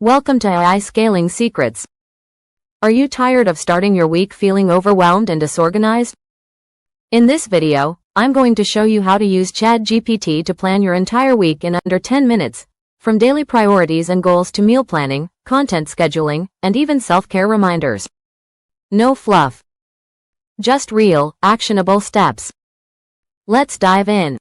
Welcome to AI Scaling Secrets. Are you tired of starting your week feeling overwhelmed and disorganized? In this video, I'm going to show you how to use ChatGPT to plan your entire week in under 10 minutes, from daily priorities and goals to meal planning, content scheduling, and even self-care reminders. No fluff. Just real, actionable steps. Let's dive in.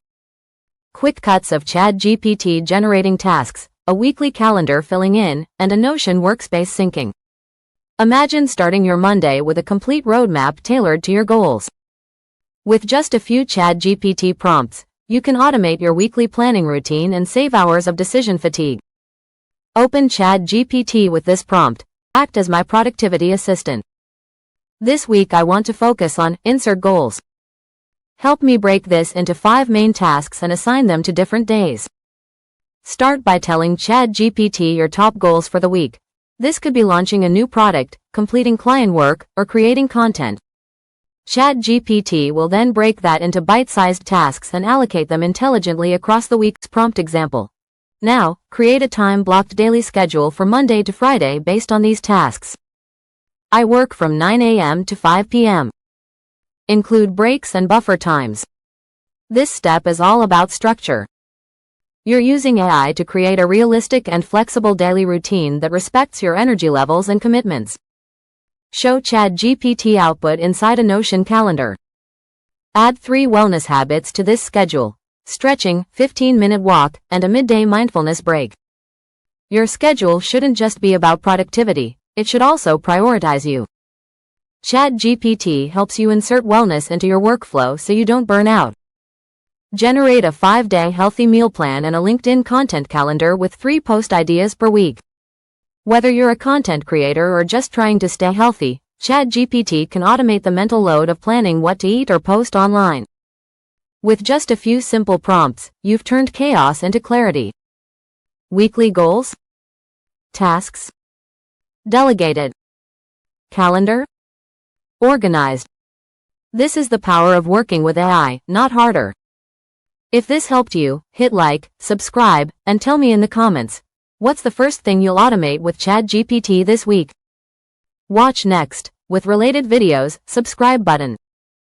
Quick cuts of ChatGPT generating tasks, a weekly calendar filling in, and a Notion workspace syncing. Imagine starting your Monday with a complete roadmap tailored to your goals. With just a few ChatGPT prompts, you can automate your weekly planning routine and save hours of decision fatigue. Open ChatGPT with this prompt: act as my productivity assistant. This week I want to focus on insert goals. Help me break this into 5 main tasks and assign them to different days. Start by telling ChatGPT your top goals for the week. This could be launching a new product, completing client work, or creating content. ChatGPT will then break that into bite-sized tasks and allocate them intelligently across the week's prompt example. Now, create a time-blocked daily schedule for Monday to Friday based on these tasks. I work from 9 a.m. to 5 p.m. Include breaks and buffer times. This step is all about structure. You're using AI to create a realistic and flexible daily routine that respects your energy levels and commitments. Show ChatGPT output inside a Notion calendar. Add 3 wellness habits to this schedule: stretching, 15-minute walk, and a midday mindfulness break. Your schedule shouldn't just be about productivity, it should also prioritize you. ChatGPT helps you insert wellness into your workflow so you don't burn out. Generate a 5-day healthy meal plan and a LinkedIn content calendar with 3 post ideas per week. Whether you're a content creator or just trying to stay healthy, ChatGPT can automate the mental load of planning what to eat or post online. With just a few simple prompts, you've turned chaos into clarity. Weekly goals? Tasks? Delegated. Calendar? Organized. This is the power of working with AI, not harder. If this helped you, hit like, subscribe, and tell me in the comments, what's the first thing you'll automate with ChatGPT this week? Watch next, with related videos, subscribe button.